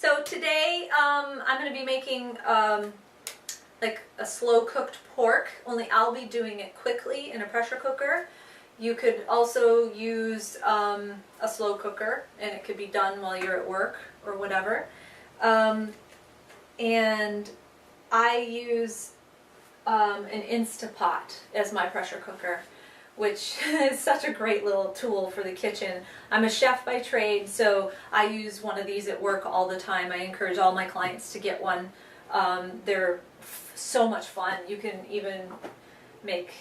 So today I'm going to be making like a slow cooked pork, only I'll be doing it quickly in a pressure cooker. You could also use a slow cooker, and it could be done while you're at work or whatever. And I use an Instapot as my pressure cooker, which is such a great little tool for the kitchen. I'm a chef by trade, so I use one of these at work all the time. I encourage all my clients to get one. They're so much fun. You can even make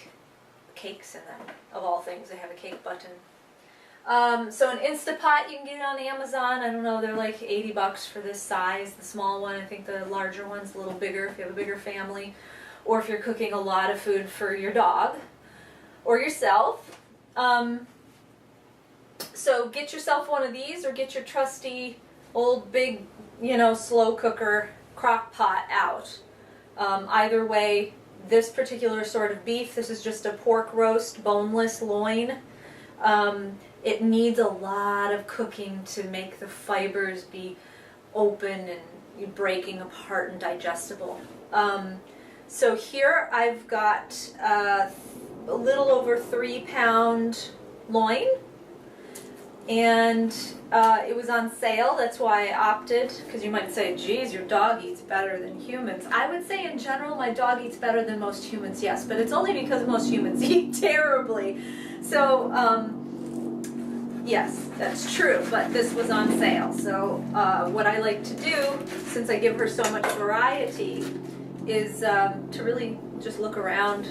cakes in them, of all things. They have a cake button. So an Instapot, you can get it on Amazon. I don't know, they're like 80 bucks for this size, the small one. I think the larger one's a little bigger if you have a bigger family, or if you're cooking a lot of food for your dog or yourself. So get yourself one of these, or get your trusty old big, slow cooker crock pot out. Either way, this particular sort of beef, this is just a pork roast, boneless loin. It needs a lot of cooking to make the fibers be open and breaking apart and digestible. So here I've got a little over 3-pound loin, and it was on sale. That's why I opted, because you might say, geez, your dog eats better than humans. I would say in general my dog eats better than most humans, yes, but it's only because most humans eat terribly. So yes, that's true, but this was on sale. So what I like to do, since I give her so much variety, is to really just look around.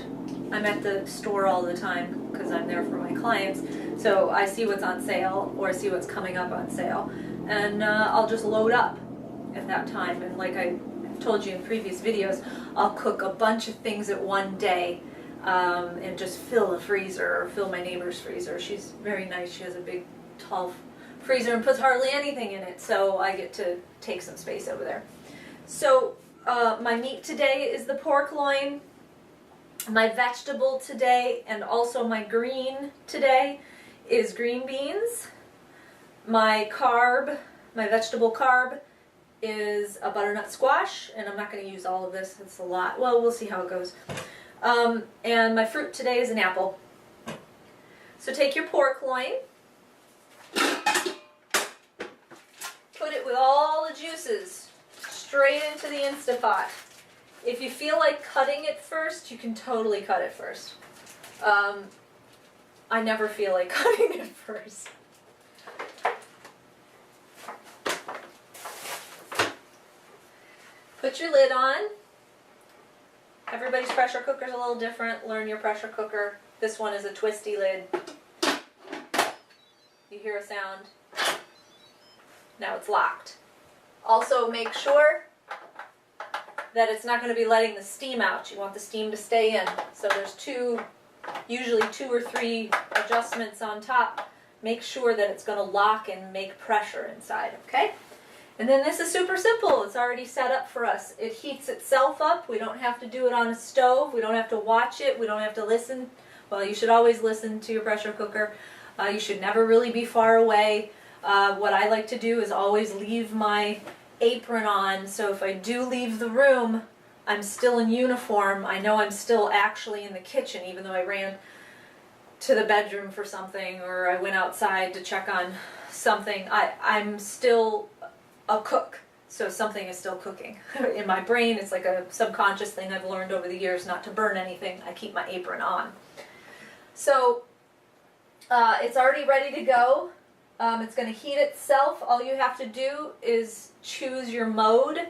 I'm at the store all the time because I'm there for my clients. So I see what's on sale or see what's coming up on sale, and I'll just load up at that time. And like I told you in previous videos, I'll cook a bunch of things at one day and just fill the freezer or fill my neighbor's freezer. She's very nice. She has a big, tall freezer and puts hardly anything in it, so I get to take some space over there. So my meat today is the pork loin. My vegetable today, and also my green today, is green beans. My carb, my vegetable carb, is a butternut squash, and I'm not going to use all of this. It's a lot. Well, we'll see how it goes. And my fruit today is an apple. So take your pork loin, put it with all the juices straight into the Instapot. If you feel like cutting it first, you can totally cut it first. I never feel like cutting it first. Put your lid on. Everybody's pressure cooker is a little different. Learn your pressure cooker. This one is a twisty lid. You hear a sound. Now it's locked. Also make sure that it's not going to be letting the steam out. You want the steam to stay in. So there's usually 2 or 3 adjustments on top. Make sure that it's going to lock and make pressure inside, okay? And then this is super simple. It's already set up for us. It heats itself up. We don't have to do it on a stove. We don't have to watch it. We don't have to listen. Well, you should always listen to your pressure cooker. You should never really be far away. What I like to do is always leave my apron on, so if I do leave the room, I'm still in uniform. I know I'm still actually in the kitchen, even though I ran to the bedroom for something, or I went outside to check on something. I'm still a cook, so something is still cooking. In my brain, it's like a subconscious thing I've learned over the years not to burn anything. I keep my apron on. So it's already ready to go. It's going to heat itself. All you have to do is choose your mode.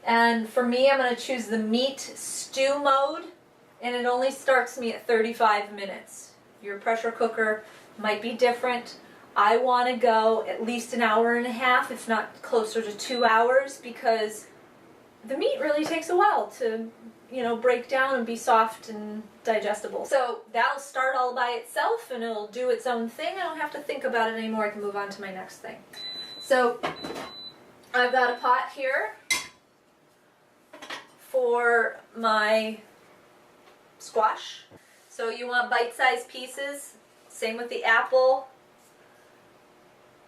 And for me, I'm going to choose the meat stew mode. And it only starts me at 35 minutes. Your pressure cooker might be different. I want to go at least an hour and a half, if not closer to 2 hours, because the meat really takes a while to, break down and be soft and digestible. So that'll start all by itself, and it'll do its own thing. I don't have to think about it anymore. I can move on to my next thing. So I've got a pot here for my squash. So you want bite-sized pieces. Same with the apple.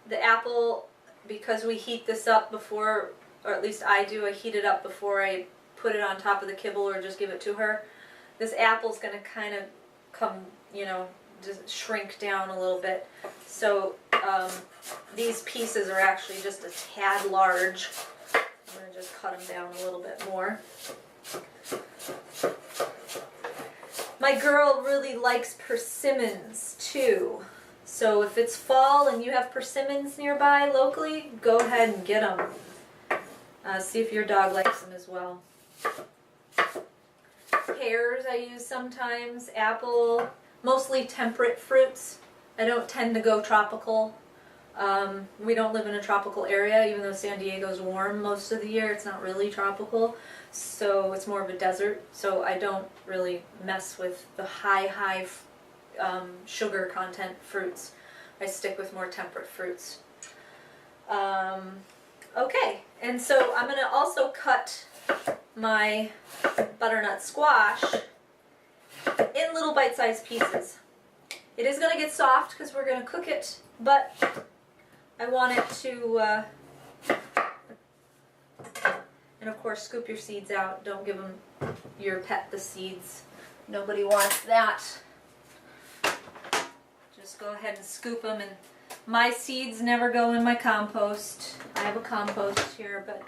The apple because we heat this up before, or at least I do, I heat it up before I put it on top of the kibble or just give it to her. This apple's going to kind of come, you know, just shrink down a little bit. So these pieces are actually just a tad large. I'm going to just cut them down a little bit more. My girl really likes persimmons too. So if it's fall and you have persimmons nearby locally, go ahead and get them. See if your dog likes them as well. Pears I use sometimes, apple, mostly temperate fruits. I don't tend to go tropical. We don't live in a tropical area, even though San Diego's warm most of the year. It's not really tropical, so it's more of a desert. So I don't really mess with the high sugar content fruits. I stick with more temperate fruits. Okay, and so I'm going to also cut my butternut squash in little bite-sized pieces. It is going to get soft because we're going to cook it, but I want it to, and of course scoop your seeds out. Don't give your pet the seeds. Nobody wants that. Just go ahead and scoop them, and my seeds never go in my compost. I have a compost here, but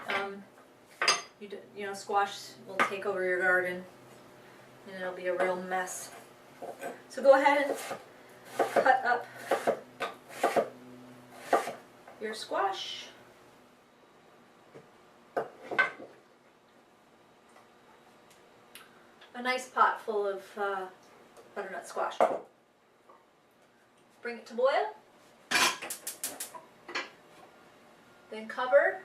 you know, squash will take over your garden and it'll be a real mess. So go ahead and cut up your squash. A nice pot full of butternut squash. Bring it to boil. Then cover.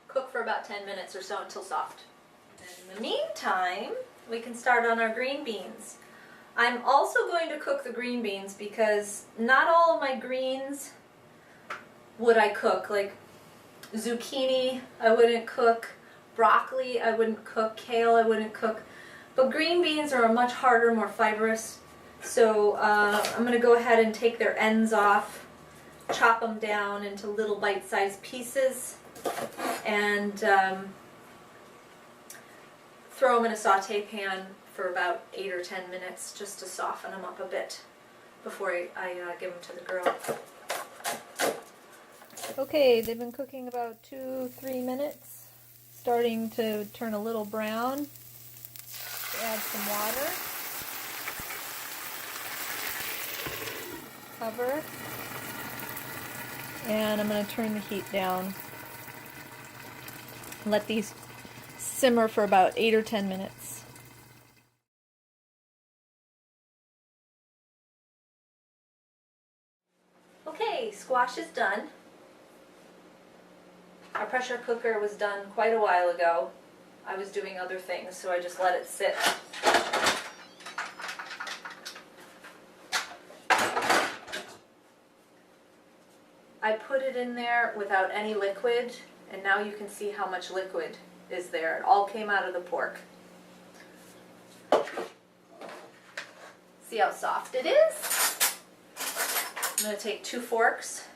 Cook for about 10 minutes or so until soft. In the meantime, we can start on our green beans. I'm also going to cook the green beans because not all of my greens would I cook. Like zucchini I wouldn't cook, broccoli I wouldn't cook, kale I wouldn't cook, but green beans are much harder, more fibrous. So I'm going to go ahead and take their ends off, chop them down into little bite-sized pieces, and throw them in a saute pan for about 8 or 10 minutes just to soften them up a bit before I give them to the girl. Okay, they've been cooking about 2-3 minutes, starting to turn a little brown. Add some water. Cover. And I'm going to turn the heat down. Let these simmer for about 8 or 10 minutes. Okay, squash is done. Our pressure cooker was done quite a while ago. I was doing other things, so I just let it sit. I put it in there without any liquid, and now you can see how much liquid is there. It all came out of the pork. See how soft it is? I'm going to take 2 forks.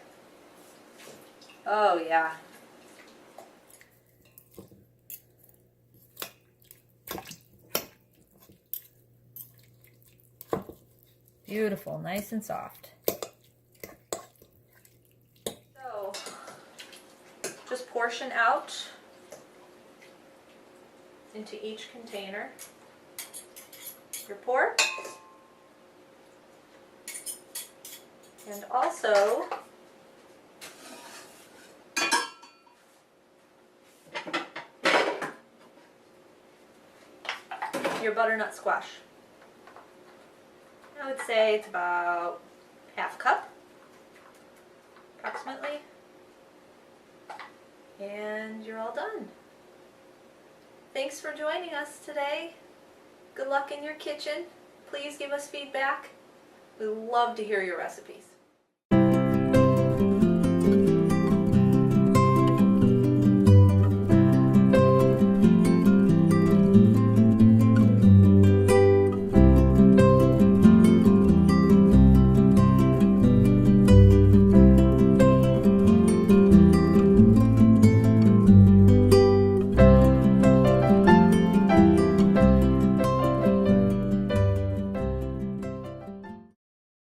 Oh yeah. Beautiful, nice and soft. So, just portion out into each container your pork, and also your butternut squash. I would say it's about half cup, approximately, and you're all done. Thanks for joining us today. Good luck in your kitchen. Please give us feedback. We love to hear your recipes.